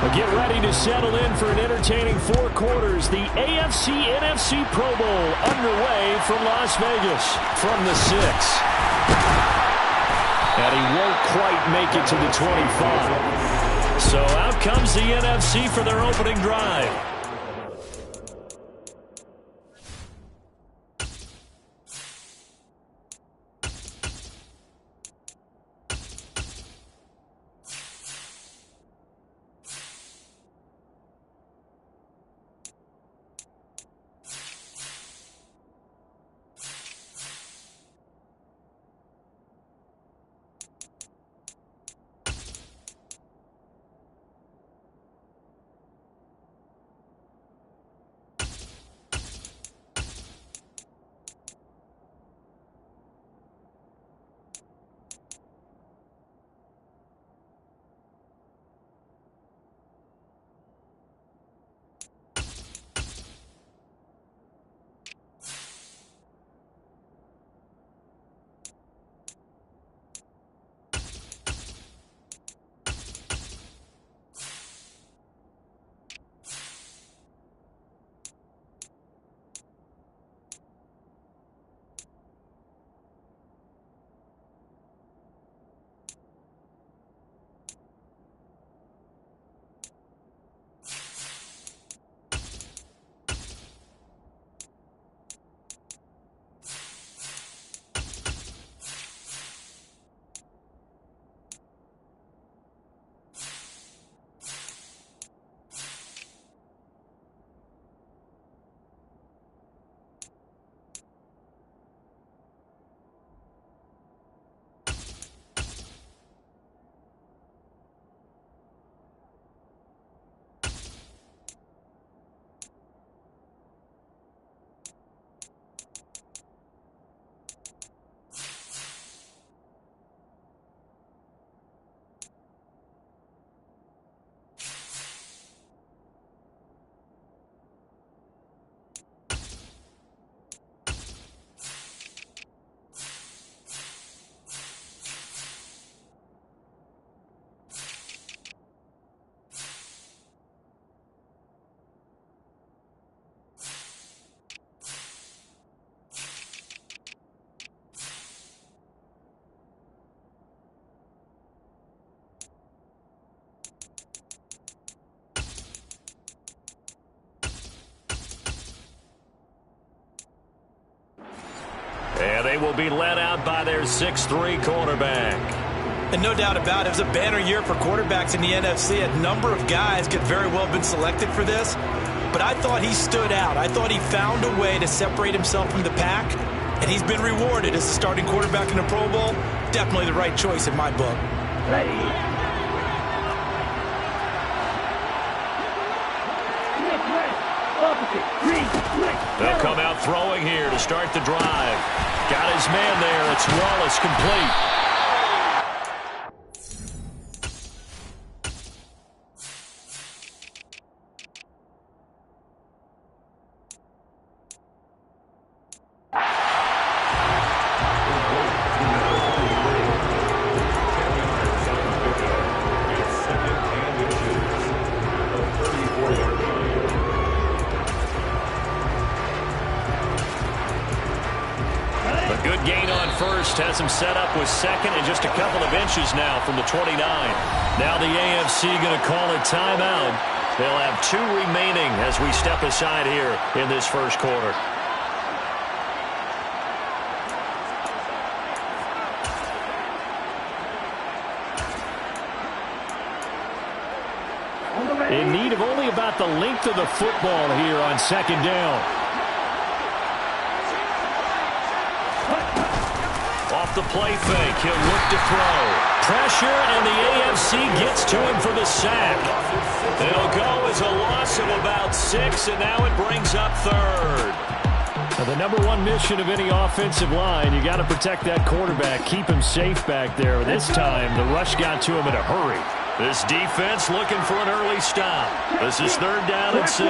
Well, get ready to settle in for an entertaining 4 quarters. The AFC-NFC Pro Bowl underway from Las Vegas from the 6. And he won't quite make it to the 25. So out comes the NFC for their opening drive. And they will be led out by their 6'3" quarterback. And no doubt about it, it was a banner year for quarterbacks in the NFC. A number of guys could very well have been selected for this. But I thought he stood out. I thought he found a way to separate himself from the pack. And he's been rewarded as a starting quarterback in the Pro Bowl. Definitely the right choice in my book. Ready. They'll come out throwing here to start the drive. Got his man there. It's Wallace, complete. Has him set up with second and just a couple of inches now from the 29. Now the AFC going to call a timeout. They'll have 2 remaining as we step aside here in this first quarter. In need of only about the length of the football here on second down. Off the play fake, he'll look to throw. Pressure, and the AFC gets to him for the sack. It'll go as a loss of about 6, and now it brings up third. Now, the number 1 mission of any offensive line, you got to protect that quarterback, keep him safe back there. This time, the rush got to him in a hurry. This defense looking for an early stop. This is 3rd down and 6.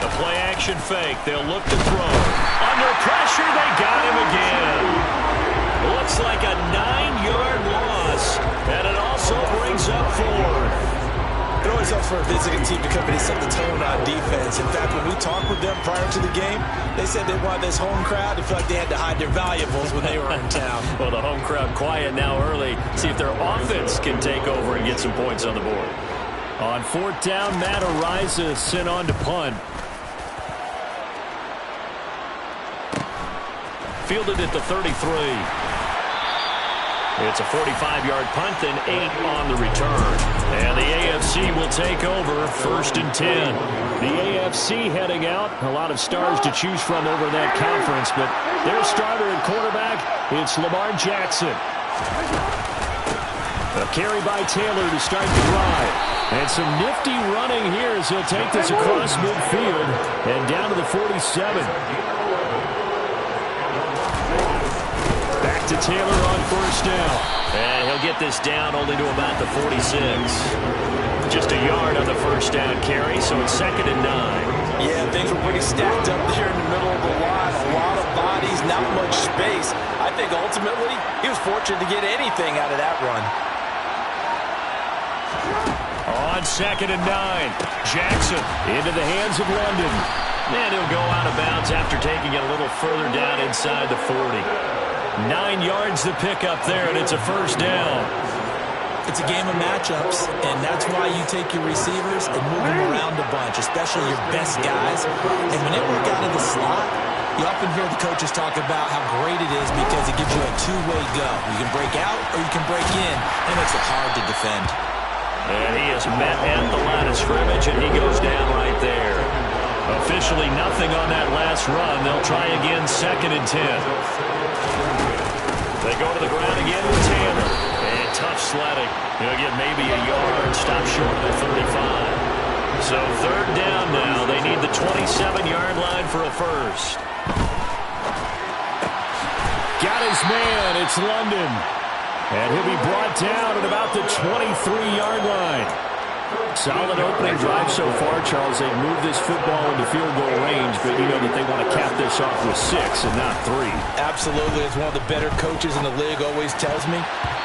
The play action fake. They'll look to throw. Under pressure, they got him again. Looks like a 9-yard loss, and it also brings up 4. for a visiting team to come in and set the tone on defense. In fact, when we talked with them prior to the game, they said they wanted this home crowd to feel like they had to hide their valuables when they were in town. Well, the home crowd quiet now early. See if their offense can take over and get some points on the board. On fourth down, Matt Ariza sent on to punt. Fielded at the 33. It's a 45-yard punt, then 8 on the return. And the AFC will take over, 1st and 10. The AFC heading out. A lot of stars to choose from over that conference, but their starter at quarterback, it's Lamar Jackson. A carry by Taylor to start the drive. And some nifty running here as he'll take this across midfield and down to the 47. Back to Taylor on first down. And he'll get this down only to about the 46. Just a yard on the first down carry, so it's 2nd and 9. Yeah, things were pretty stacked up there in the middle of the line. A lot of bodies, not much space. I think ultimately he was fortunate to get anything out of that run. On 2nd and 9, Jackson into the hands of London. And he'll go out of bounds after taking it a little further down inside the 40. 9 yards to pick up there, and it's a first down. It's a game of matchups, and that's why you take your receivers and move them around a bunch, especially your best guys. And when they work out of the slot, you often hear the coaches talk about how great it is because it gives you a two-way go. You can break out or you can break in, and it makes it hard to defend. And he is met at the line of scrimmage, and he goes down right there. Officially nothing on that last run. They'll try again, 2nd and 10. They go to the ground again with Taylor. And tough sledding. He'll get maybe a yard, stop short of the 35. So 3rd down now. They need the 27-yard line for a first. Got his man. It's London. And he'll be brought down at about the 23-yard line. Solid opening drive so far, Charles. They've moved this football into field goal range, but you know that they want to cap this off with 6 and not 3. Absolutely. As one of the better coaches in the league always tells me,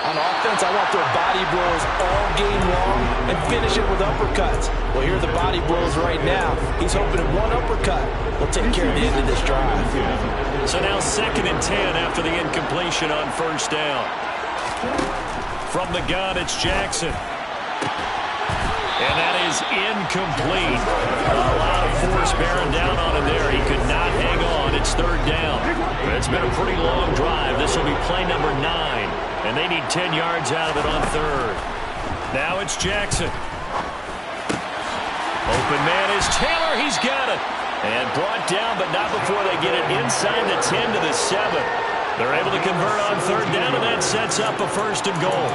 on offense, I want their body blows all game long and finish it with uppercuts. Well, here are the body blows right now. He's hoping that one uppercut will take care of the end of this drive. So now 2nd and 10 after the incompletion on first down. From the gun, it's Jackson. And that is incomplete. A lot of force bearing down on him there. He could not hang on. It's 3rd down. It's been a pretty long drive. This will be play number 9. And they need 10 yards out of it on 3rd. Now it's Jackson. Open man is Taylor. He's got it. And brought down, but not before they get it inside the 10 to the 7. They're able to convert on 3rd down, and that sets up a 1st and goal.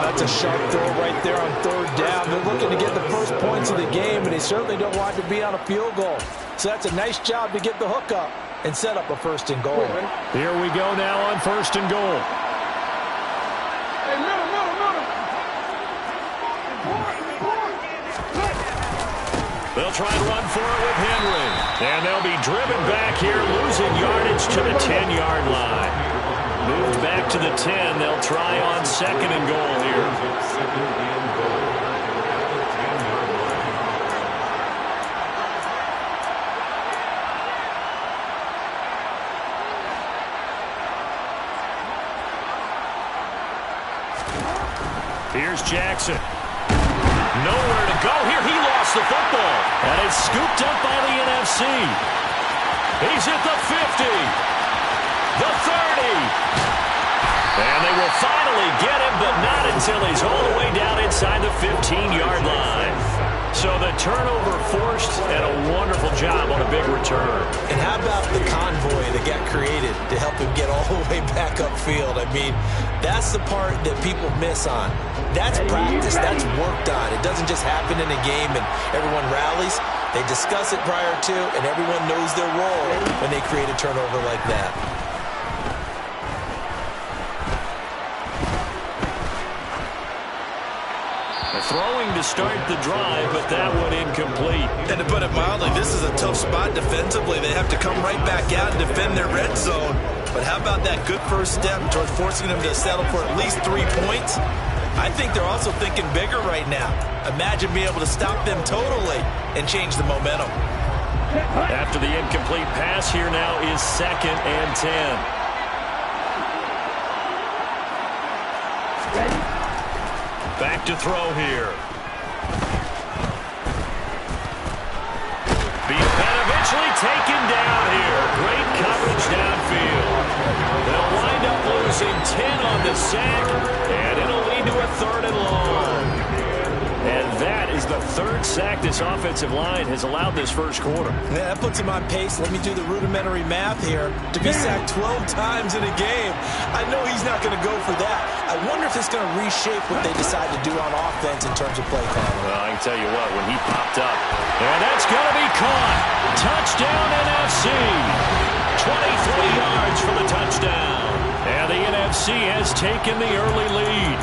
That's a sharp throw right there on 3rd down. They're looking to get the first points of the game, and they certainly don't want to be on a field goal. So that's a nice job to get the hook up and set up a 1st and goal. Here we go now on 1st and goal. They'll try and run for it with Henry. And they'll be driven back here, losing yardage to the 10-yard line. Moved back to the 10. They'll try on 2nd and goal here. Here's Jackson. Nowhere to go here. He lost the football. And it's scooped up by the NFC. He's at the 50. The 30. And they will finally get him, but not until he's all the way down inside the 15-yard line. So the turnover forced, and a wonderful job on a big return. And how about the convoy that got created to help him get all the way back upfield? I mean, that's the part that people miss on. That's practice. That's worked on. It doesn't just happen in a game and everyone rallies. They discuss it prior to, and everyone knows their role when they create a turnover like that. Throwing to start the drive, but that one incomplete. And to put it mildly, this is a tough spot defensively. They have to come right back out and defend their red zone. But how about that good first step towards forcing them to settle for at least 3 points? I think they're also thinking bigger right now. Imagine being able to stop them totally and change the momentum. After the incomplete pass, here now is 2nd and 10. Back to throw here. Eventually taken down here. Great coverage downfield. They'll wind up losing 10 on the sack, and it'll lead to a 3rd and long. And that is the 3rd sack this offensive line has allowed this first quarter. Yeah, that puts him on pace. Let me do the rudimentary math here. To be sacked 12 times in a game, I know he's not going to go for that. I wonder if it's going to reshape what they decide to do on offense in terms of play calling. Well, I can tell you what, when he popped up, and that's going to be caught. Touchdown NFC. 23 yards for the touchdown. And the NFC has taken the early lead.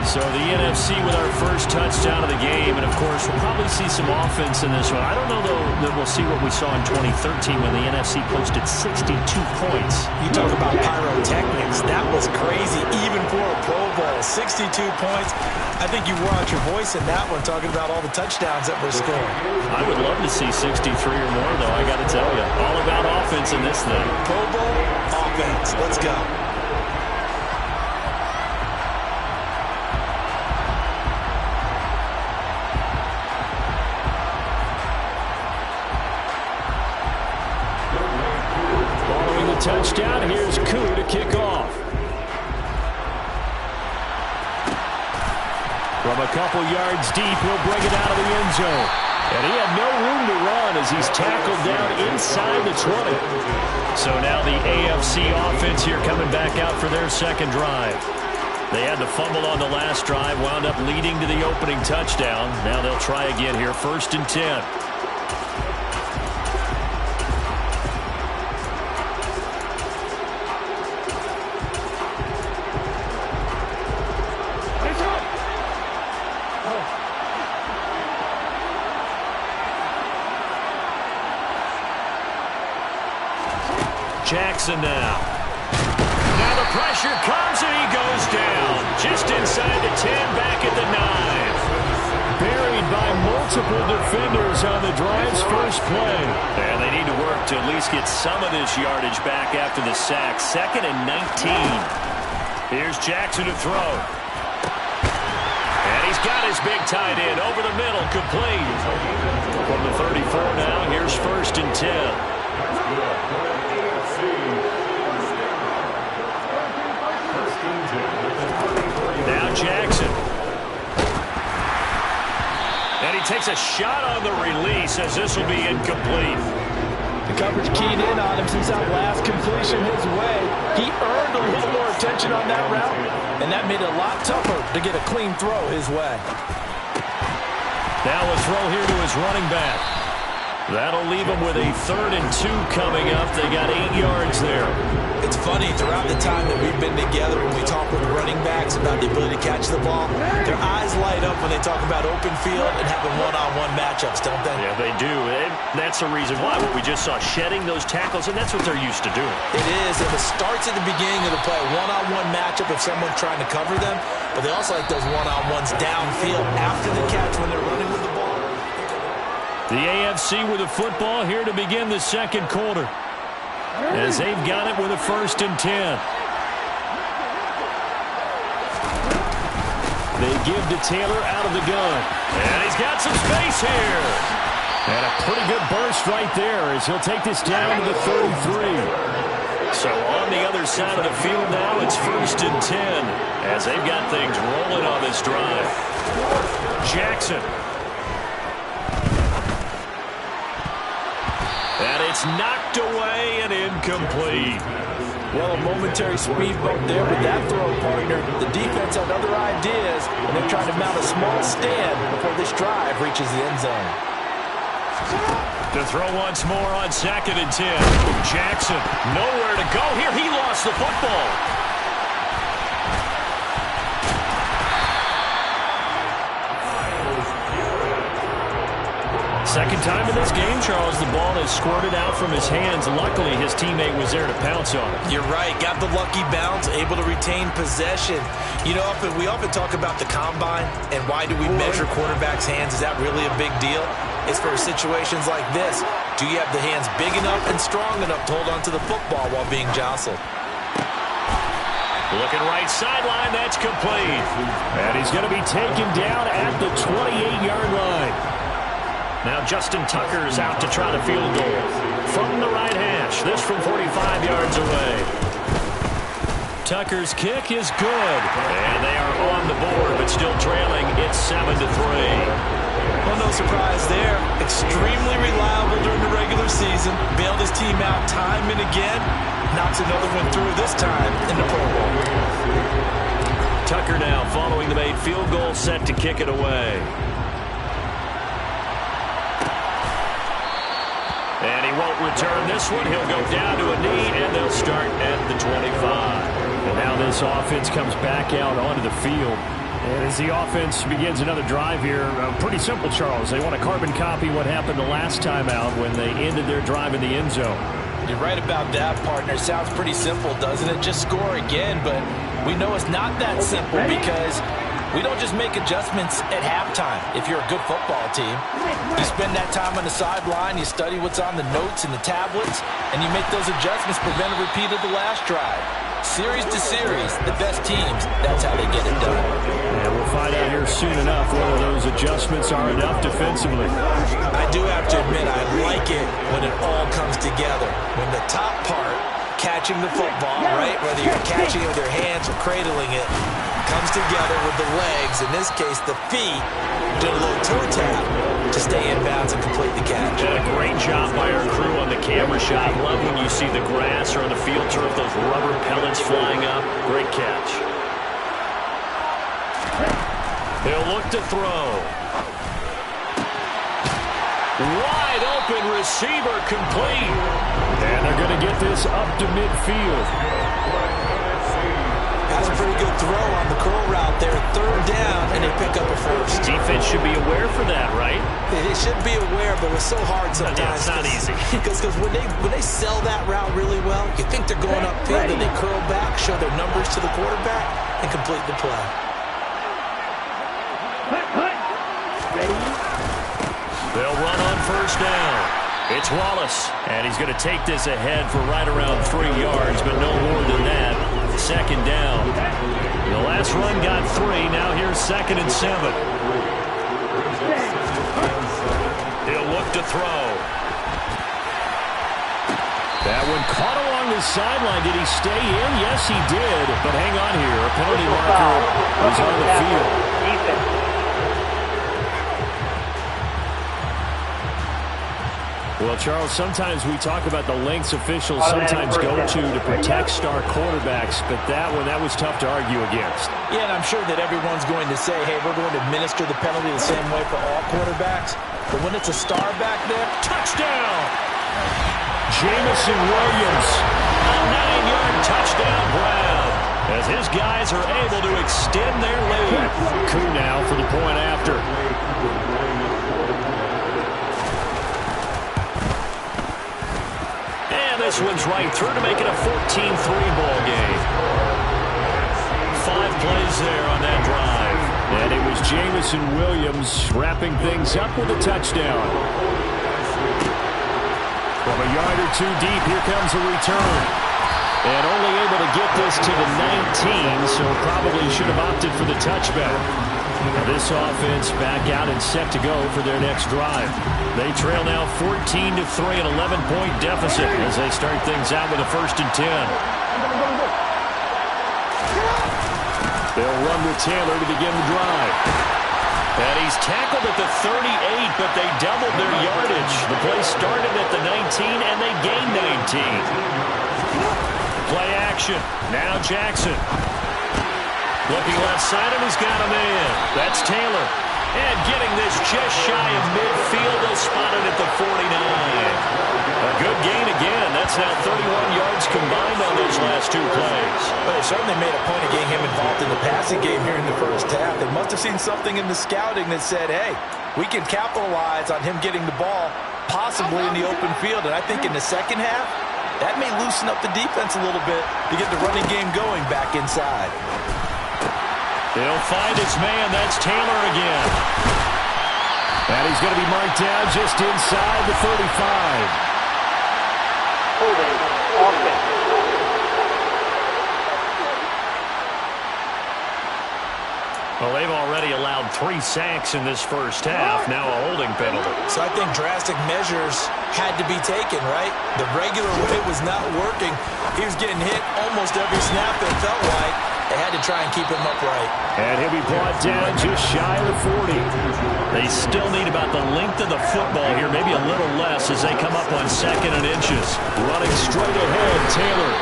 So the NFC with our first touchdown of the game. And, of course, we'll probably see some offense in this one. I don't know, though, that we'll see what we saw in 2013 when the NFC posted 62 points. You talk about pyrotechnics. That was crazy, even for a Pro Bowl. 62 points. I think you wore out your voice in that one, talking about all the touchdowns that were scored. I would love to see 63 or more, though, I got to tell you. All about offense in this thing. Pro Bowl, offense. Let's go. Touchdown. Here's Koo to kick off. From a couple yards deep, he'll bring it out of the end zone. And he had no room to run as he's tackled down inside the 20. So now the AFC offense here coming back out for their second drive. They had the fumble on the last drive, wound up leading to the opening touchdown. Now they'll try again here, 1st and 10. Jackson now. Now the pressure comes and he goes down. Just inside the 10, back at the 9. Buried by multiple defenders on the drive's first play. And they need to work to at least get some of this yardage back after the sack. 2nd and 19. Here's Jackson to throw. And he's got his big tight end over the middle, complete. From the 34 now, here's 1st and 10. Now Jackson. And he takes a shot on the release as this will be incomplete. The coverage keyed in on him since that last completion his way. He earned a little more attention on that route, and that made it a lot tougher to get a clean throw his way. Now a throw here to his running back. That'll leave him with a 3rd and 2 coming up. They got 8 yards there. It's funny, throughout the time that we've been together, when we talk with running backs about the ability to catch the ball, their eyes light up when they talk about open field and having one-on-one matchups, don't they? Yeah, they do. And that's the reason why. What we just saw, shedding those tackles, and that's what they're used to doing. It is, and it starts at the beginning of the play, one-on-one matchup if someone's trying to cover them, but they also like those one-on-ones downfield after the catch when they're running with the ball. The AFC with the football here to begin the second quarter, as they've got it with a 1st and 10. They give to Taylor out of the gun. And he's got some space here. And a pretty good burst right there as he'll take this down to the 33. So on the other side of the field now, it's 1st and 10 as they've got things rolling on this drive. Jackson. And it's knocked away and incomplete. Well, a momentary speed bump there with that throw, partner. The defense had other ideas, and they're trying to mount a small stand before this drive reaches the end zone. To throw once more on 2nd and 10. Jackson, nowhere to go here. He lost the football. Second time in this game, Charles, the ball has squirted out from his hands. Luckily, his teammate was there to pounce on it. You're right. Got the lucky bounce, able to retain possession. You know, we often talk about the combine and why do we measure quarterbacks' hands. Is that really a big deal? It's for situations like this. Do you have the hands big enough and strong enough to hold on to the football while being jostled? Looking right sideline, that's complete. And he's going to be taken down at the 28-yard line. Now Justin Tucker is out to try the field goal. From the right hash, this from 45 yards away. Tucker's kick is good. And they are on the board, but still trailing. It's 7-3. Well, no surprise there. Extremely reliable during the regular season. Bailed his team out time and again. Knocks another one through, this time in the Pro Bowl. Tucker now following the made field goal, set to kick it away. And he won't return this one. He'll go down to a knee, and they'll start at the 25. And now this offense comes back out onto the field. And as the offense begins another drive here, pretty simple, Charles. They want to carbon copy what happened the last time out when they ended their drive in the end zone. You're right about that, partner. Sounds pretty simple, doesn't it? Just score again, but we know it's not that simple because we don't just make adjustments at halftime. If you're a good football team, you spend that time on the sideline, you study what's on the notes and the tablets, and you make those adjustments, prevent a repeat of the last drive. Series to series, the best teams, that's how they get it done. And we'll find out here soon enough whether those adjustments are enough defensively. I do have to admit, I like it when it all comes together. When the top part, catching the football, right, whether you're catching it with your hands or cradling it, comes together with the legs, in this case the feet, did a little toe tap to stay in bounds and complete the catch. And a great job by our crew on the camera shot. Love when you see the grass or on the field turf, those rubber pellets flying up. Great catch. He'll look to throw. Wide open receiver complete. And they're going to get this up to midfield. That's a pretty good throw on the curl route there. Third down, and they pick up a first. Defense should be aware for that, right? They should be aware, but it's so hard sometimes. Yeah, it's not easy. Because when they sell that route really well, you think they're going upfield, and they curl back, show their numbers to the quarterback, and complete the play. They'll run on first down. It's Wallace, and he's going to take this ahead for right around 3 yards, but no more than that. Second down. The last run got 3. Now here's 2nd and 7. He'll look to throw. That one caught along the sideline. Did he stay in? Yes, he did. But hang on here. A penalty marker is on the field. Well, Charles, sometimes we talk about the lengths officials sometimes go to protect star quarterbacks, but that was tough to argue against. Yeah, and I'm sure that everyone's going to say, hey, we're going to administer the penalty the same way for all quarterbacks. But when it's a star back there, touchdown! Jamison Williams, a 9-yard touchdown grab, as his guys are able to extend their lead. Coup now for the point after. This one's right through to make it a 14-3 ball game. 5 plays there on that drive. And it was Jamison Williams wrapping things up with a touchdown. From a yard or 2 deep, here comes a return. And only able to get this to the 19, so probably should have opted for the touchback. Now this offense back out and set to go for their next drive. They trail now 14-3, an 11-point deficit as they start things out with a 1st and 10. They'll run with Taylor to begin the drive. And he's tackled at the 38, but they doubled their yardage. The play started at the 19, and they gained 19. Play action. Now Jackson. Looking left side, and he's got a man. That's Taylor. And getting this just shy of midfield, they'll spot it at the 49. A good gain again. That's now 31 yards combined on those last 2 plays. But they certainly made a point of getting him involved in the passing game here in the first half. They must have seen something in the scouting that said, hey, we can capitalize on him getting the ball possibly in the open field. And I think in the second half, that may loosen up the defense a little bit to get the running game going back inside. He'll find his man. That's Taylor again. And he's going to be marked down just inside the 35. Holding offense. Well, they've already allowed 3 sacks in this first half. Now a holding penalty. So I think drastic measures had to be taken, right? The regular way was not working. He was getting hit almost every snap that felt like. They had to try and keep him upright. And he'll be brought down just shy of the 40. They still need about the length of the football here, maybe a little less as they come up on 2nd and inches. Running straight ahead, Taylor.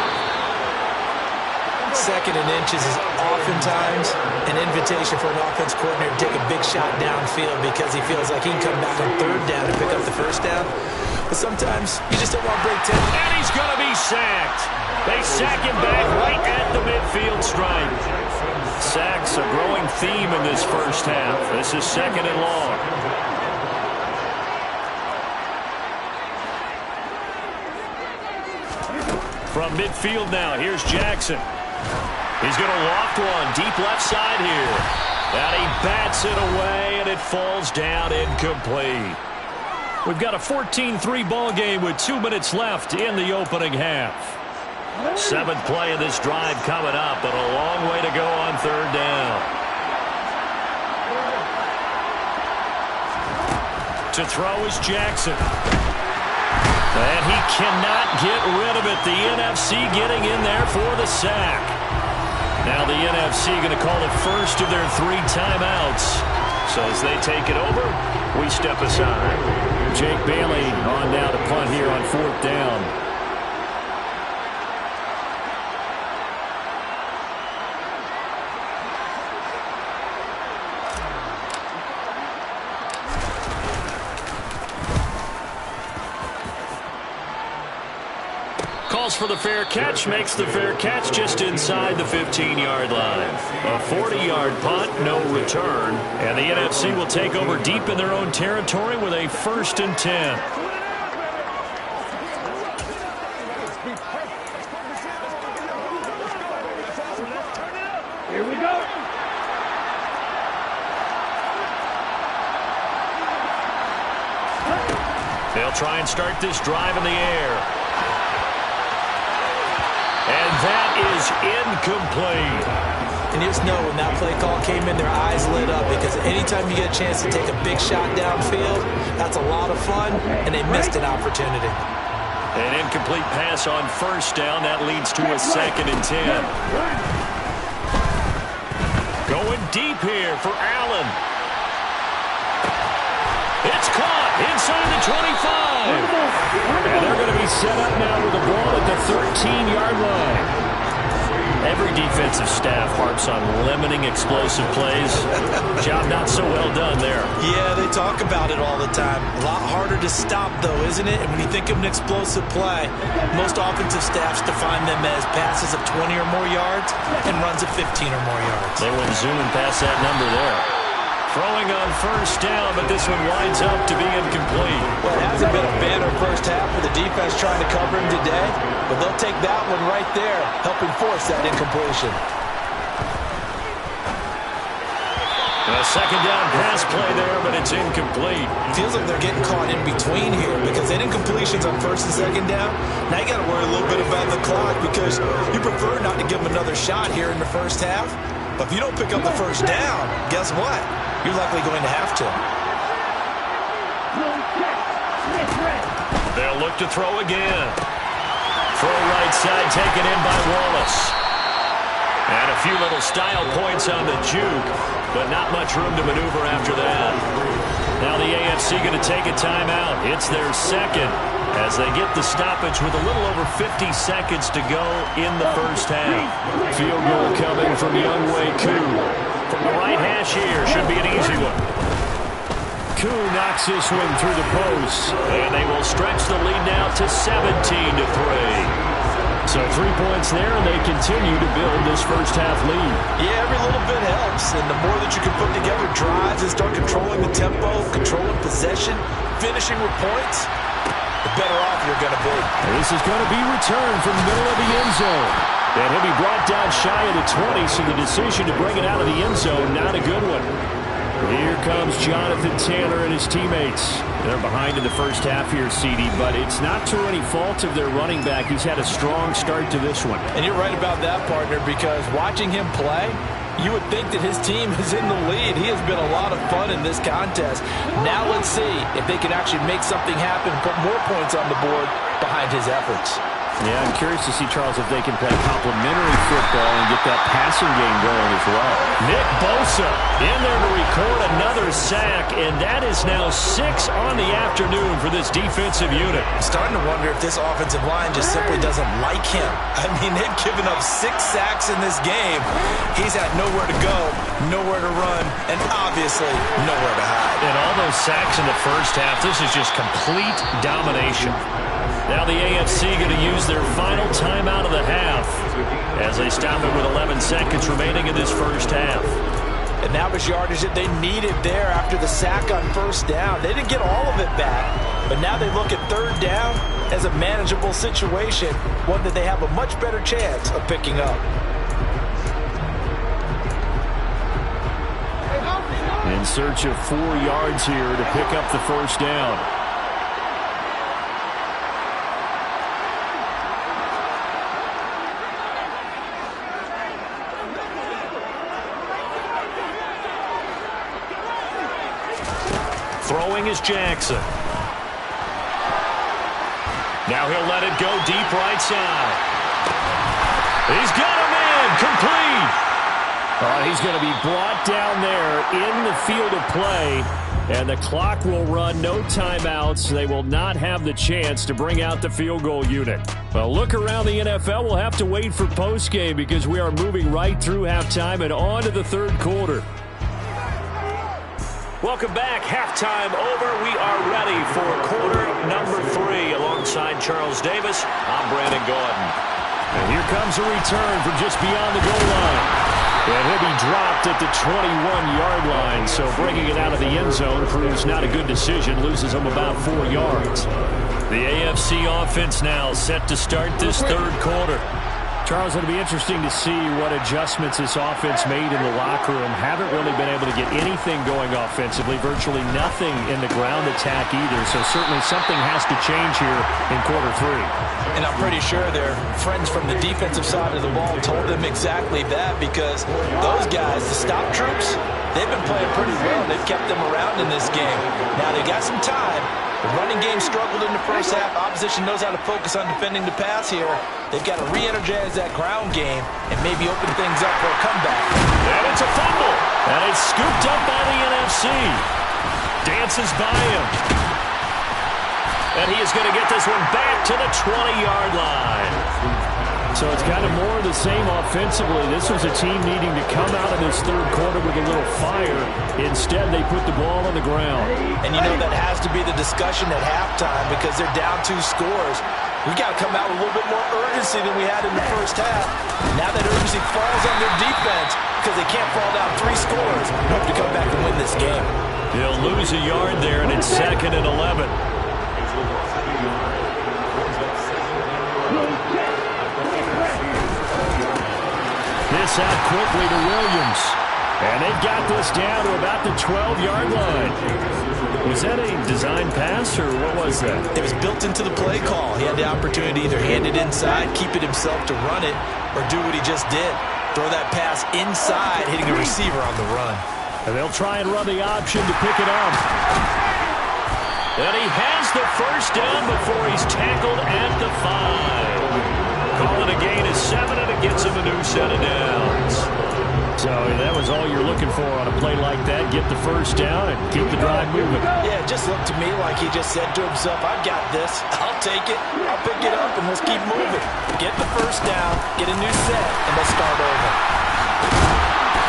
2nd and inches is oftentimes an invitation for an offense coordinator to take a big shot downfield because he feels like he can come back on 3rd down and pick up the 1st down. But sometimes you just don't want to break 10. And he's going to be sacked. They sack him back right at the midfield stripe. Sacks a growing theme in this first half. This is 2nd and long. From midfield now, here's Jackson. He's going to loft one deep left side here. And he bats it away, and it falls down incomplete. We've got a 14-3 ball game with 2 minutes left in the opening half. 7th play of this drive coming up, but a long way to go on 3rd down. To throw is Jackson. And he cannot get rid of it. The NFC getting in there for the sack. Now the NFC going to call it first of their 3 timeouts. So as they take it over, we step aside. Jake Bailey on now to punt here on 4th down. Calls for the fair catch, makes the fair catch just inside the 15-yard line. A 40-yard punt, no return. And the NFC will take over deep in their own territory with a 1st and 10. Here we go. They'll try and start this drive in the air. And that is incomplete. And you just know when that play call came in, their eyes lit up because anytime you get a chance to take a big shot downfield, that's a lot of fun, and they missed an opportunity. An incomplete pass on 1st down. That leads to a 2nd and 10. Going deep here for Allen. It's caught inside the 25. And they're going to be set up now with the ball at the 13-yard line. Every defensive staff harps on limiting explosive plays. Job not so well done there. Yeah, they talk about it all the time. A lot harder to stop, though, isn't it? And when you think of an explosive play, most offensive staffs define them as passes of 20 or more yards and runs of 15 or more yards. They went zooming past that number there. Throwing on 1st down, but this one winds up to be incomplete. Well, it hasn't been a banner first half with the defense trying to cover him today, but they'll take that one right there, helping force that incompletion. A 2nd down pass play there, but it's incomplete. Feels like they're getting caught in between here because that incompletion's on 1st and 2nd down. Now you got to worry a little bit about the clock because you prefer not to give them another shot here in the first half. But if you don't pick up the 1st down, guess what? You're likely going to have to. They'll look to throw again. Throw right side taken in by Wallace. And a few little style points on the juke, but not much room to maneuver after that. Now the AFC going to take a timeout. It's their 2nd as they get the stoppage with a little over 50 seconds to go in the first half. Field goal coming from Younghoe Koo. From the right hash here, should be an easy one. Koo knocks this one through the post, and they will stretch the lead now to 17-3. So 3 points there, and they continue to build this first half lead. Yeah, every little bit helps, and the more that you can put together drives and start controlling the tempo, flow, controlling possession, finishing with points, the better off you're going to be. This is going to be returned from the middle of the end zone. And he'll be brought down shy of the 20, so the decision to bring it out of the end zone, not a good one. Here comes Jonathan Taylor and his teammates. They're behind in the first half here, CD, but it's not to any fault of their running back. He's had a strong start to this one. And you're right about that, partner, because watching him play, you would think that his team is in the lead. He has been a lot of fun in this contest. Now let's see if they can actually make something happen, put more points on the board behind his efforts. Yeah, I'm curious to see, Charles, if they can play complementary football and get that passing game going as well. Nick Bosa in there to record another sack, and that is now 6 on the afternoon for this defensive unit. I'm starting to wonder if this offensive line just simply doesn't like him. I mean, they've given up 6 sacks in this game. He's had nowhere to go, nowhere to run, and obviously nowhere to hide. And all those sacks in the first half, this is just complete domination. Now the AFC going to use their final timeout of the half as they stop it with 11 seconds remaining in this first half. And that was yardage that they needed there after the sack on first down. They didn't get all of it back, but now they look at third down as a manageable situation, one that they have a much better chance of picking up. In search of 4 yards here to pick up the first down. Throwing is Jackson. Now he'll let it go deep right side. He's got him in. Complete. He's going to be brought down there in the field of play, and the clock will run. No timeouts. They will not have the chance to bring out the field goal unit. Well, look around the NFL. We'll have to wait for postgame because we are moving right through halftime and on to the third quarter. Welcome back. Halftime over. We are ready for quarter number 3. Alongside Charles Davis, I'm Brandon Gordon. And here comes a return from just beyond the goal line. And he'll be dropped at the 21-yard line. So bringing it out of the end zone proves not a good decision. Loses him about 4 yards. The AFC offense now set to start this third quarter. Charles, it'll be interesting to see what adjustments this offense made in the locker room. Haven't really been able to get anything going offensively. Virtually nothing in the ground attack either. So certainly something has to change here in quarter 3. And I'm pretty sure their friends from the defensive side of the ball told them exactly that, because those guys, the stop troops, they've been playing pretty well. They've kept them around in this game. Now they got some time. The running game struggled in the first half. Opposition knows how to focus on defending the pass here. They've got to re-energize that ground game and maybe open things up for a comeback. And it's a fumble. And it's scooped up by the NFC. Dances by him. And he is going to get this one back to the 20-yard line. So it's kind of more of the same offensively. This was a team needing to come out of this third quarter with a little fire. Instead, they put the ball on the ground. And you know that has to be the discussion at halftime because they're down 2 scores. We got to come out with a little bit more urgency than we had in the first half. Now that urgency falls on their defense because they can't fall down 3 scores and hope to come back and win this game. He'll lose a yard there, and it's 2nd and 11. This out quickly to Williams. And they've got this down to about the 12-yard line. Was that a design pass, or what was that? It was built into the play call. He had the opportunity to either hand it inside, keep it himself to run it, or do what he just did. Throw that pass inside, hitting a receiver on the run. And they'll try and run the option to pick it up. And he has the first down before he's tackled at the 5. Calling a gain of 7, and it gets him a new set of downs. So that was all you're looking for on a play like that. Get the first down and keep the drive moving. Yeah, it just looked to me like he just said to himself, I've got this. I'll take it. I'll pick it up, and let's keep moving. Get the first down, get a new set, and let's start over.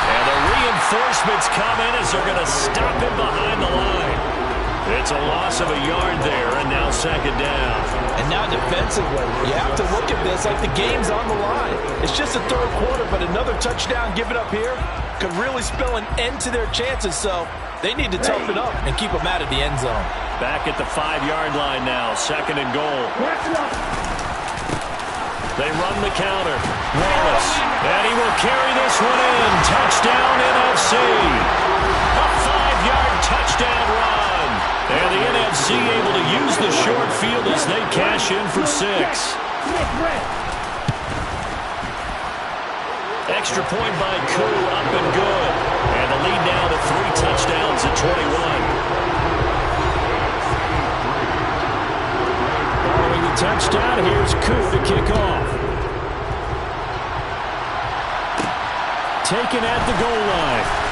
And the reinforcements come in as they're going to stop him behind the line. It's a loss of a yard there, and now second down. And now defensively, you have to look at this like the game's on the line. It's just the third quarter, but another touchdown given up here could really spell an end to their chances, so they need to toughen up and keep them out of the end zone. Back at the 5-yard line now, second and goal. They run the counter. Wallace, and he will carry this one in. Touchdown, NFC. A 5-yard touchdown run. And the NFC able to use the short field as they cash in for 6. Extra point by Koo, up and good. And the lead now to 3 touchdowns at 21. Following the touchdown, here's Koo to kick off. Taken at the goal line.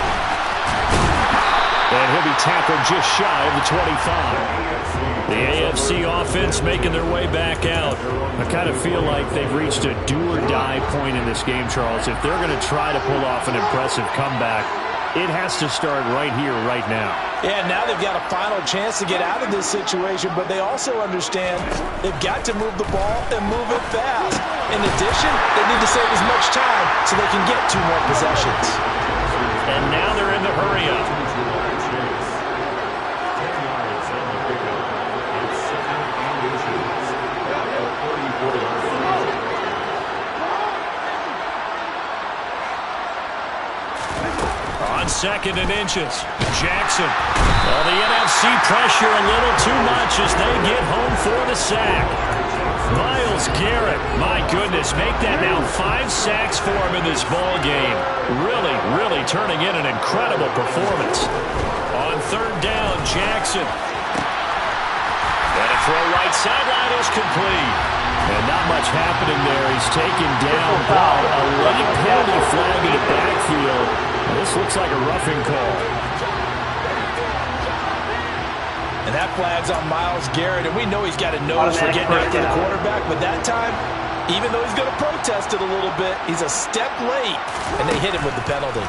And he'll be tackled just shy of the 25. The AFC offense making their way back out. I kind of feel like they've reached a do-or-die point in this game, Charles. If they're going to try to pull off an impressive comeback, it has to start right here, right now. Yeah, now they've got a final chance to get out of this situation, but they also understand they've got to move the ball and move it fast. In addition, they need to save as much time so they can get 2 more possessions. And now they're in the hurry-up. Second and inches. Jackson. Well, the NFC pressure a little too much as they get home for the sack. Myles Garrett, my goodness, make that now 5 sacks for him in this ball game. Really turning in an incredible performance. On third down, Jackson. And a throw right sideline is complete. And not much happening there. He's taken down by a late penalty flag in the backfield. This looks like a roughing call. And that flag's on Myles Garrett, and we know he's got a nose for getting after the quarterback, but that time, even though he's going to protest it a little bit, he's a step late, and they hit him with the penalty.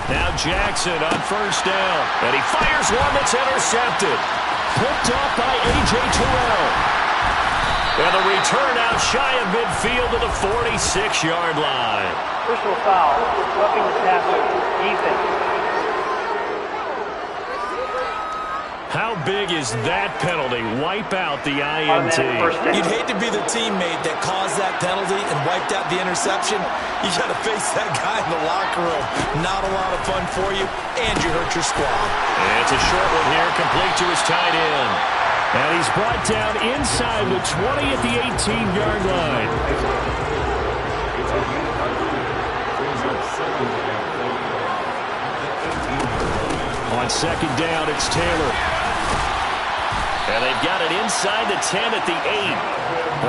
Now Jackson on first down, and he fires one that's intercepted. Picked off by A.J. Terrell. And the return out shy of midfield to the 46-yard line. Personal foul, roughing the passer, defense. How big is that penalty? Wipe out the INT. You'd hate to be the teammate that caused that penalty and wiped out the interception. You got to face that guy in the locker room. Not a lot of fun for you, and you hurt your squad. And it's a short one here, complete to his tight end. And he's brought down inside the 20 at the 18-yard line. On second down, it's Taylor. And they've got it inside the 10 at the 8.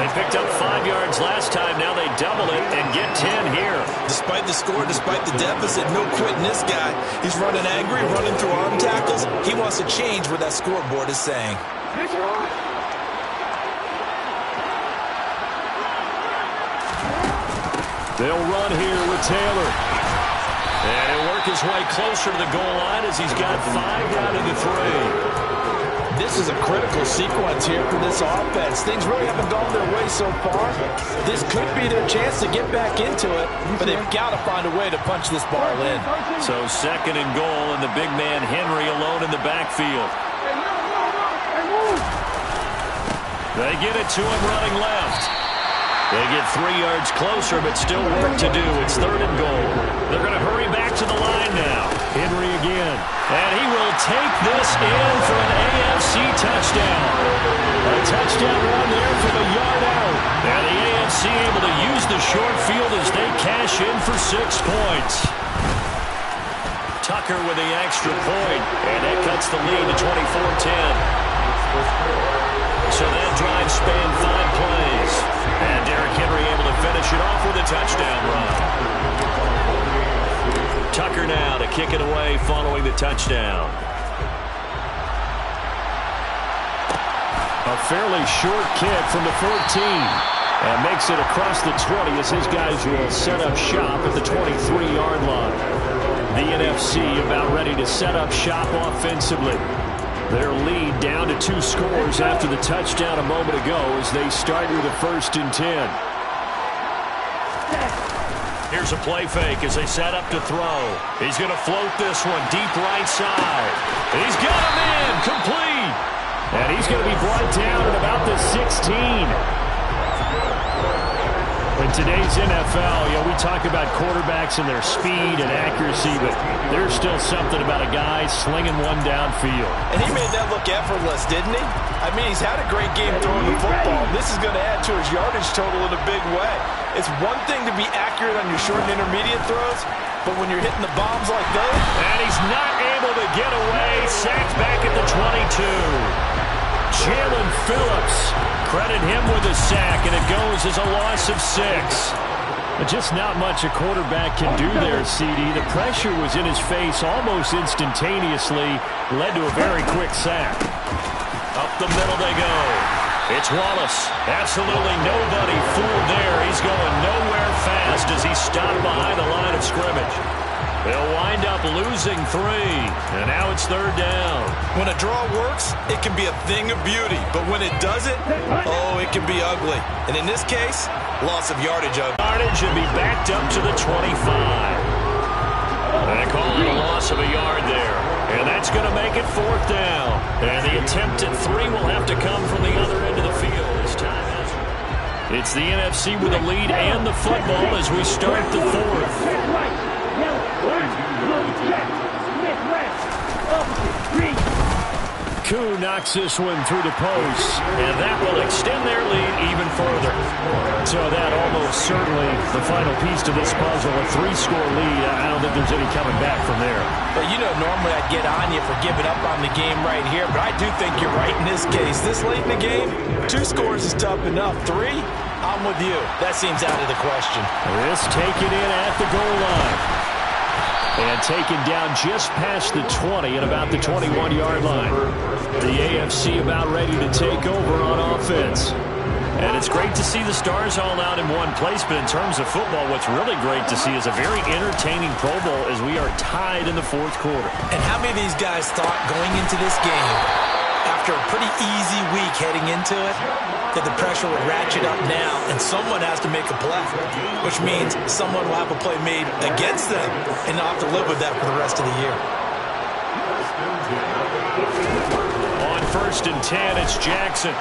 They picked up 5 yards last time. Now they double it and get 10 here. Despite the score, despite the deficit, no quitting this guy. He's running angry, running through arm tackles. He wants to change what that scoreboard is saying. They'll run here with Taylor. And he'll work his way closer to the goal line as he's got 5 down to the 3. This is a critical sequence here for this offense. Things really haven't gone their way so far. This could be their chance to get back into it, but they've got to find a way to punch this ball in. So second and goal, and the big man Henry alone in the backfield. They get it to him running left. They get 3 yards closer, but still work to do. It's third and goal. They're going to hurry back to the line now. Henry again. And he will take this in for an AFC touchdown. A touchdown run there from a yard out. And the AFC able to use the short field as they cash in for 6 points. Tucker with the extra point. And that cuts the lead to 24-10. So that drive spanned 5 plays. And Derrick Henry able to finish it off with a touchdown run. Tucker now to kick it away following the touchdown. A fairly short kick from the 14. And makes it across the 20 as his guys will set up shop at the 23-yard line. The NFC about ready to set up shop offensively. Their lead down to 2 scores after the touchdown a moment ago as they start with a 1st and 10. Here's a play fake as they set up to throw. He's going to float this one deep right side. He's got him in, complete. And he's going to be brought down at about the 16. In today's NFL, we talk about quarterbacks and their speed and accuracy, but there's still something about a guy slinging one downfield. And he made that look effortless, didn't he? I mean, he's had a great game throwing the football. This is going to add to his yardage total in a big way. It's one thing to be accurate on your short and intermediate throws, but when you're hitting the bombs like those... And he's not able to get away. Sacked back at the 22. Jalen Phillips, credit him with a sack, and it goes as a loss of 6. But just not much a quarterback can do there, CD. The pressure was in his face almost instantaneously, led to a very quick sack. Up the middle they go. It's Wallace. Absolutely nobody fooled there. He's going nowhere fast as he's stopped behind the line of scrimmage. They'll wind up losing 3, and now it's 3rd down. When a draw works, it can be a thing of beauty, but when it doesn't, oh, it can be ugly. And in this case, loss of yardage. Yardage should be backed up to the 25. They call it a loss of a yard there, and that's going to make it 4th down. And the attempt at 3 will have to come from the other end of the field this time. It's the NFC with the lead and the football as we start the 4th. Koo knocks this one through the post, and that will extend their lead even further. So that almost certainly the final piece to this puzzle, a 3-score lead. I don't think there's any coming back from there. But normally I'd get on you for giving up on the game right here, but I do think you're right in this case. This late in the game, 2 scores is tough enough. 3, I'm with you. That seems out of the question. This taken in at the goal line. And taken down just past the 20 and about the 21-yard line. The AFC about ready to take over on offense. And it's great to see the stars all out in one place, but in terms of football, what's really great to see is a very entertaining Pro Bowl as we are tied in the 4th quarter. And how many of these guys thought going into this game, after a pretty easy week heading into it, that the pressure would ratchet up now and someone has to make a play, which means someone will have a play made against them and not have to live with that for the rest of the year. On 1st and 10, it's Jackson.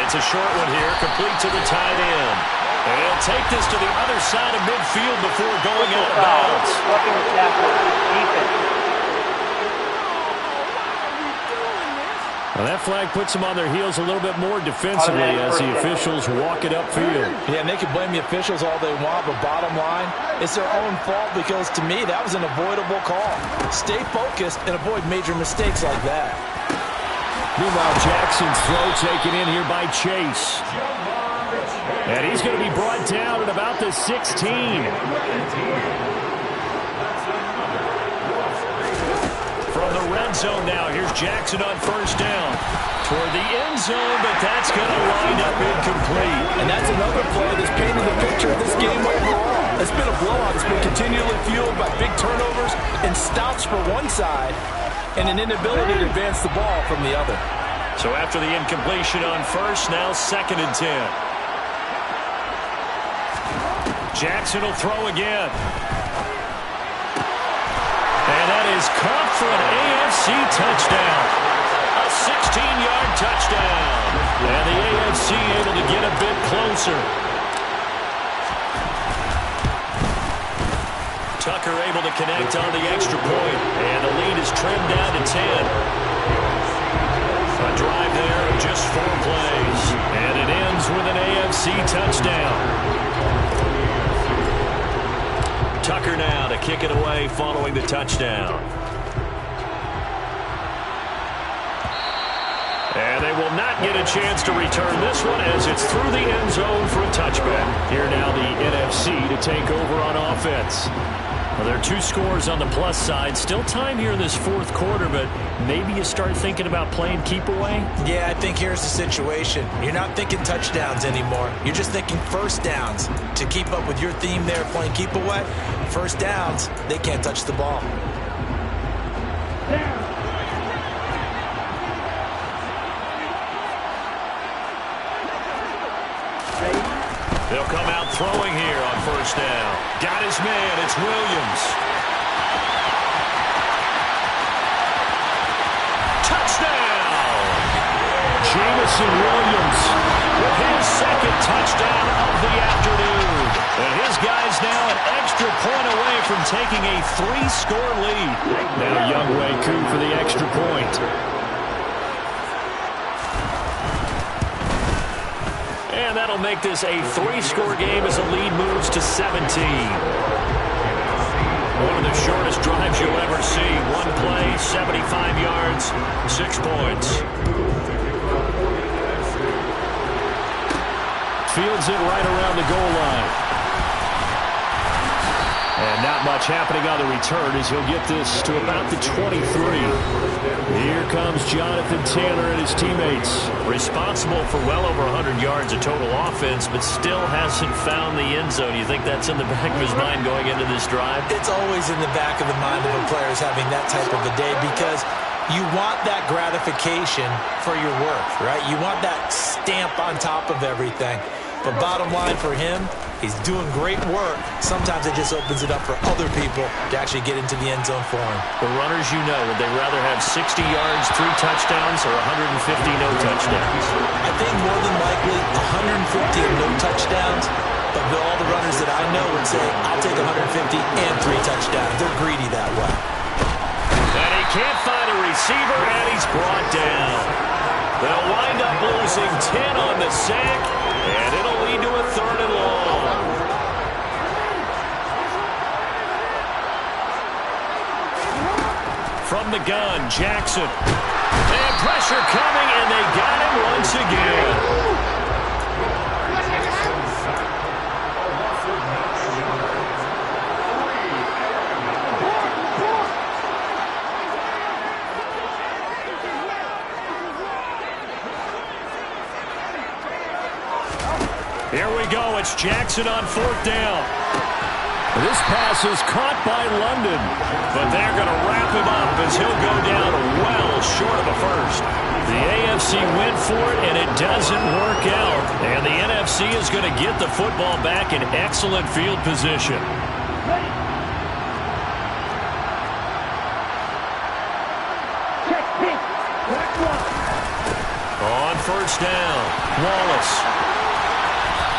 It's a short one here, complete to the tight end. And he'll take this to the other side of midfield before going out of bounds. Roughing the tackle, defense. Well, that flag puts them on their heels a little bit more defensively as the officials walk it upfield. Yeah, and they can blame the officials all they want, but bottom line, it's their own fault because, to me, that was an avoidable call. Stay focused and avoid major mistakes like that. Meanwhile, Jackson's throw taken in here by Chase. And he's going to be brought down at about the 16. From the red zone now, here's Jackson on 1st down. Toward the end zone, but that's going to wind up incomplete. And that's another play that's painted the picture of this game overall. It's been a blowout. It's been continually fueled by big turnovers and stops for one side and an inability to advance the ball from the other. So after the incompletion on 1st, now 2nd and 10. Jackson will throw again. And that is caught for an AFC touchdown. A 16-yard touchdown. And the AFC able to get a bit closer. Tucker able to connect on the extra point. And the lead is trimmed down to 10. A drive there of just 4 plays. And it ends with an AFC touchdown. Tucker now to kick it away following the touchdown. And they will not get a chance to return this one as it's through the end zone for a touchback. Here now the NFC to take over on offense. Well, there are 2 scores on the plus side. Still time here in this 4th quarter, but maybe you start thinking about playing keep away? Yeah, I think here's the situation. You're not thinking touchdowns anymore. You're just thinking 1st downs. To keep up with your theme there, playing keep away, 1st downs, they can't touch the ball. first down. Got his man. It's Williams. Touchdown! Jamison Williams with his second touchdown of the afternoon. And his guy's now an extra point away from taking a 3-score lead. Now Younghoe Koo for the extra point. And that'll make this a 3-score game as the lead moves to 17. One of the shortest drives you'll ever see. One play, 75 yards, 6 points. Fields it right around the goal line. And not much happening on the return as he'll get this to about the 23. Here comes Jonathan Taylor and his teammates. Responsible for well over 100 yards of total offense, but still hasn't found the end zone. You think that's in the back of his mind going into this drive? It's always in the back of the mind of a player having that type of a day because you want that gratification for your work, right? You want that stamp on top of everything. But bottom line for him, he's doing great work. Sometimes it just opens it up for other people to actually get into the end zone for him. The runners, you know, would they rather have 60 yards, 3 touchdowns, or 150 no touchdowns? I think more than likely 150 and no touchdowns. But all the runners that I know would say, I'll take 150 and 3 touchdowns. They're greedy that way. And he can't find a receiver, and he's brought down. They'll wind up losing 10 on the sack, and it'll lead to a 3rd and long. From the gun, Jackson. And pressure coming, and they got him once again. Here we go. It's Jackson on 4th down. This pass is caught by London, but they're going to wrap him up as he'll go down well short of a first. The AFC went for it, and it doesn't work out. And the NFC is going to get the football back in excellent field position. On 1st down, Wallace.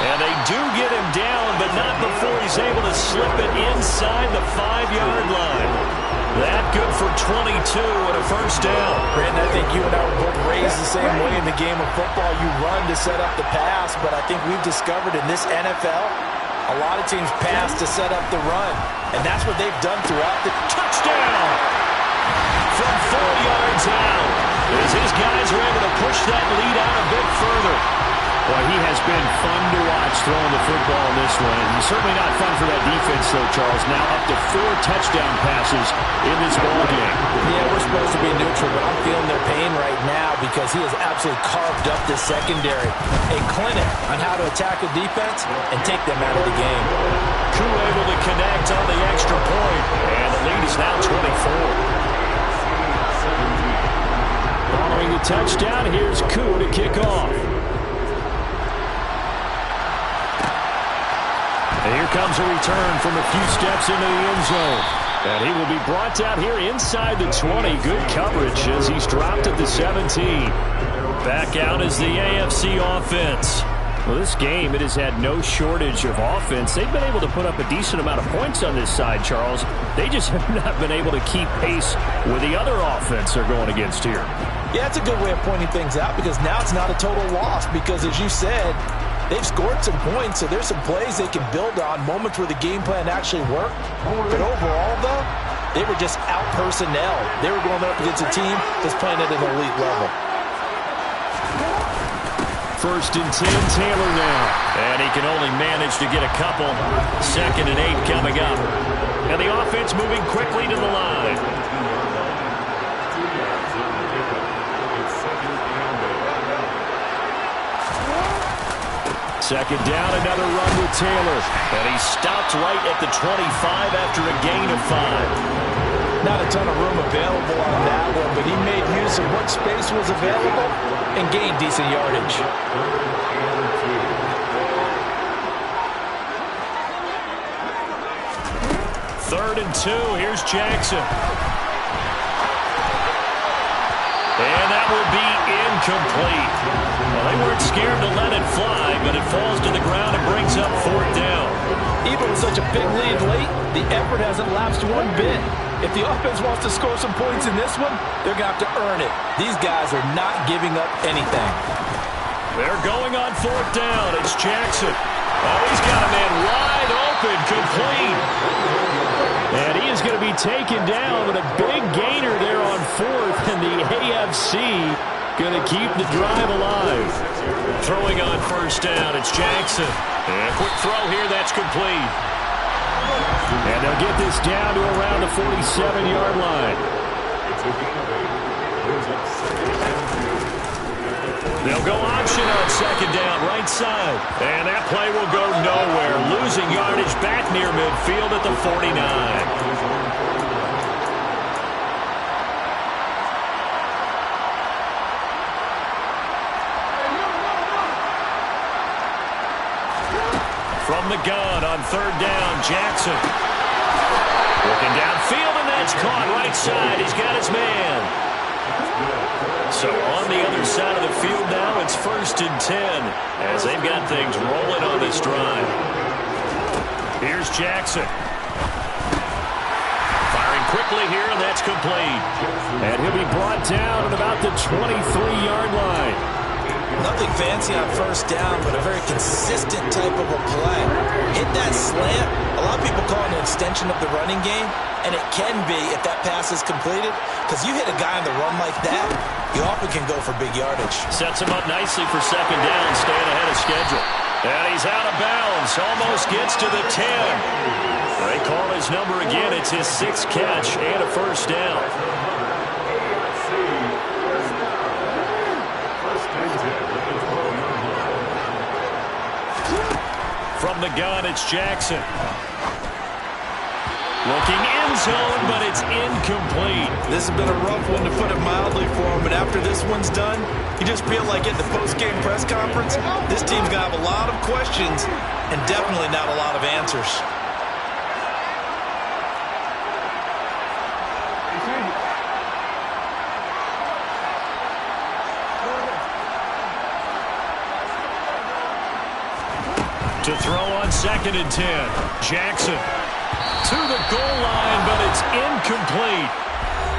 And they do get him down, but not before he's able to slip it inside the 5-yard line. That good for 22 and a 1st down. Brandon, I think you and I were both raised the same way in the game of football. You run to set up the pass, but I think we've discovered in this NFL, a lot of teams pass to set up the run. And that's what they've done throughout the touchdown. From 4 yards out, as his guys are able to push that lead out a bit further. Well, he has been fun to watch throwing the football in this one. And he's certainly not fun for that defense, though, Charles. Now up to 4 touchdown passes in this ballgame. Yeah, we're supposed to be neutral, but I'm feeling their pain right now because he has absolutely carved up this secondary. A clinic on how to attack a defense and take them out of the game. Koo able to connect on the extra point, and the lead is now 24. Following the touchdown, here's Koo to kick off. And here comes a return from a few steps into the end zone. And he will be brought down here inside the 20. Good coverage as he's dropped at the 17. Back out is the AFC offense. Well, this game, it has had no shortage of offense. They've been able to put up a decent amount of points on this side, Charles. They just have not been able to keep pace with the other offense they're going against here. Yeah, it's a good way of pointing things out because now it's not a total loss because, as you said, they've scored some points, so there's some plays they can build on, moments where the game plan actually worked. But overall, though, they were just out personnel. They were going up against a team that's playing at an elite level. 1st and 10, Taylor now. And he can only manage to get a couple. 2nd and 8 coming up. And the offense moving quickly to the line. Second down, another run with Taylor. And he stopped right at the 25 after a gain of 5. Not a ton of room available on that one, but he made use of what space was available and gained decent yardage. 3rd and 2. Here's Jackson. And that will be incomplete. Well, they weren't scared to let it fly, but it falls to the ground and brings up 4th down. Even with such a big lead late, the effort hasn't lapsed one bit. If the offense wants to score some points in this one, they're going to have to earn it. These guys are not giving up anything. They're going on 4th down. It's Jackson. Oh, he's got a man wide open, complete. And he is going to be taken down with a big gainer there on 4th, and the AFC going to keep the drive alive. Throwing on 1st down, it's Jackson. And a quick throw here, that's complete. And they'll get this down to around the 47-yard line. They'll go option on 2nd down, right side. And that play will go nowhere. Losing yardage back near midfield at the 49. From the gun on 3rd down, Jackson. Looking downfield, and that's caught right side. He's got his man. So on the other side of the field now, it's 1st and 10 as they've got things rolling on this drive. Here's Jackson. Firing quickly here, and that's complete. And he'll be brought down at about the 23-yard line. Nothing fancy on 1st down, but a very consistent type of a play. Hit that slant. A lot of people call it an extension of the running game, and it can be if that pass is completed, because you hit a guy on the run like that, you often can go for big yardage. Sets him up nicely for 2nd down, staying ahead of schedule. And he's out of bounds, almost gets to the 10. They call his number again. It's his 6th catch and a 1st down. From the gun, it's Jackson. Looking end zone, but it's incomplete. This has been a rough one, to put it mildly, for him. But after this one's done, you just feel like at the post-game press conference, this team's going to have a lot of questions and definitely not a lot of answers. To throw on 2nd and 10. Jackson to the goal line, but it's incomplete.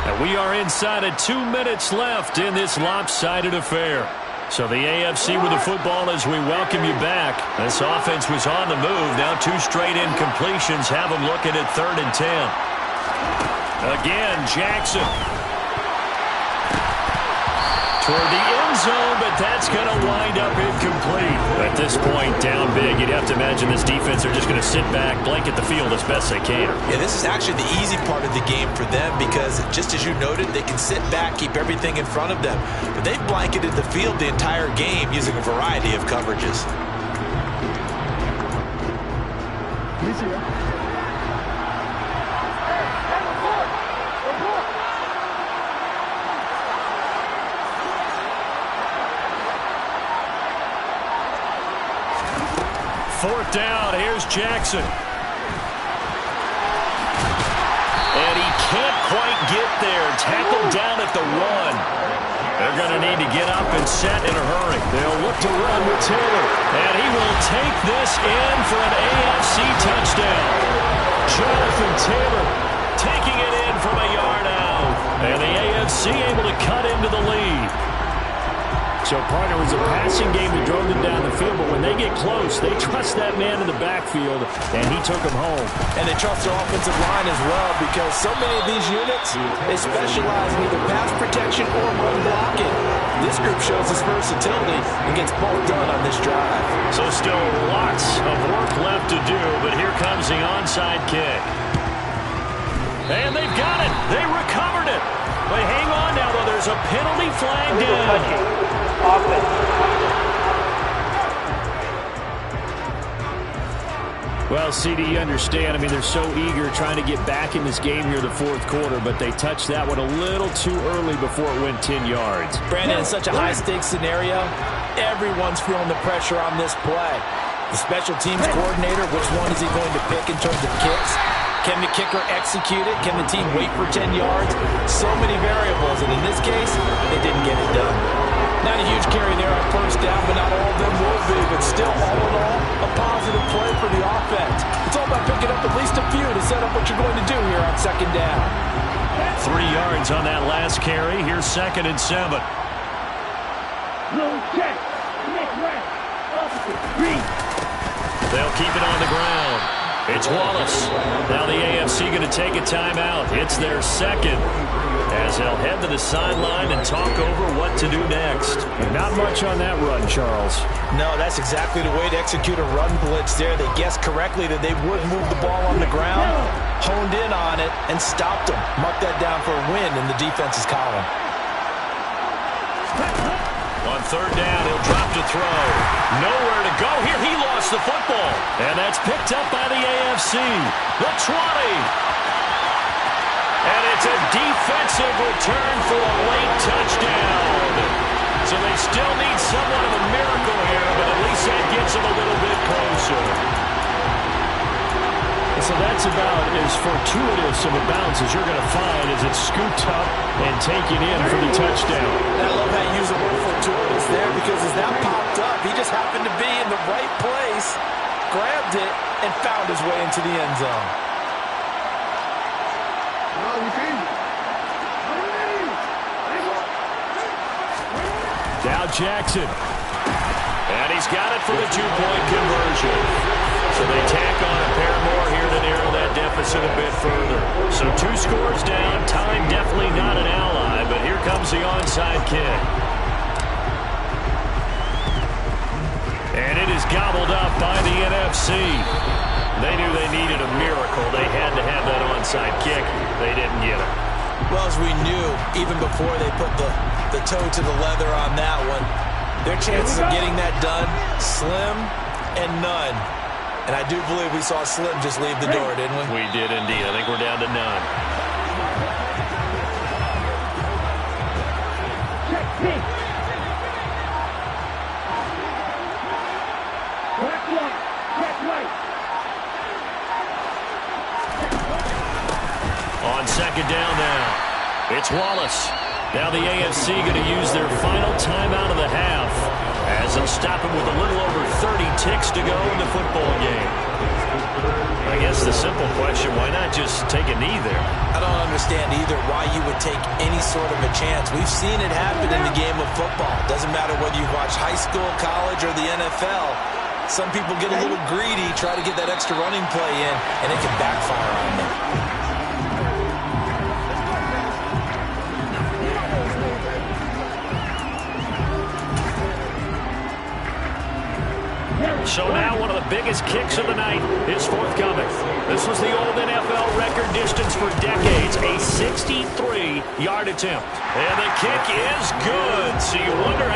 And we are inside of 2 minutes left in this lopsided affair. So the AFC with the football as we welcome you back. This offense was on the move. Now 2 straight incompletions have them looking at 3rd and 10. Again, Jackson. Toward the end zone, but that's going to wind up incomplete. At this point, down big, you'd have to imagine this defense are just going to sit back, blanket the field as best they can. Yeah, this is actually the easy part of the game for them because, just as you noted, they can sit back, keep everything in front of them. But they've blanketed the field the entire game using a variety of coverages. Fourth down, here's Jackson. And he can't quite get there. Tackled down at the 1. They're going to need to get up and set in a hurry. They'll look to run with Taylor. And he will take this in for an AFC touchdown. Jonathan Taylor taking it in from a yard out. And the AFC able to cut into the lead. So, partner, it was a passing game that drove them down the field, but when they get close, they trust that man in the backfield, and he took them home. And they trust their offensive line as well, because so many of these units, they specialize in either pass protection or run blocking. This group shows its versatility and gets both done on this drive. So still lots of work left to do, but here comes the onside kick. And they've got it. They recovered it. But hang on now, though. There's a penalty flag down. Well, CD, you understand. I mean, they're so eager trying to get back in this game here in the 4th quarter, but they touched that one a little too early before it went 10 yards. Brandon, in such a high-stakes scenario, everyone's feeling the pressure on this play. The special teams coordinator, which one is he going to pick in terms of kicks? Can the kicker execute it? Can the team wait for 10 yards? So many variables, and in this case, they didn't get it done. Not a huge carry there on first down, but not all of them will be. But still, all in all, a positive play for the offense. It's all about picking up at least a few to set up what you're going to do here on second down. 3 yards on that last carry. Here's 2nd and 7. They'll keep it on the ground. It's Wallace. Now the AFC going to take a timeout. It's their second, as they'll head to the sideline and talk over what to do next. Not much on that run, Charles. No, that's exactly the way to execute a run blitz there. They guessed correctly that they would move the ball on the ground, honed in on it, and stopped them. Mark that down for a win in the defense's column. On 3rd down, he'll drop to throw. Nowhere to go here. He lost the football. And that's picked up by the AFC. The 20. And it's a defensive return for a late touchdown. So they still need somewhat of a miracle here, but at least that gets them a little bit closer. So that's about as fortuitous of a bounce as you're going to find as it's scooped up and taken in for the touchdown. And I love how you use the word fortuitous there, because as that popped up, he just happened to be in the right place, grabbed it, and found his way into the end zone. Now Jackson. And he's got it for the 2-point conversion. So they tack on a pair more here to narrow that deficit a bit further. So 2 scores down. Time definitely not an ally, but here comes the onside kick. And it is gobbled up by the NFC. They knew they needed a miracle. They had to have that onside kick. They didn't get it. Well, as we knew, even before they put the toe to the leather on that one, their chances of getting that done, slim and none. And I do believe we saw Slim just leave the door, didn't we? We did indeed. I think we're down to none. On 2nd down now, it's Wallace. Now the AFC going to use their final timeout of the half, as they'll stop him with a little over 30 ticks to go in the football game. I guess the simple question, why not just take a knee there? I don't understand either why you would take any sort of a chance. We've seen it happen in the game of football. Doesn't matter whether you watch high school, college, or the NFL. Some people get a little greedy, try to get that extra running play in, and it can backfire on them. So now one of the biggest kicks of the night is forthcoming. This was the old NFL record distance for decades, a 63-yard attempt. And the kick is good. So you wonder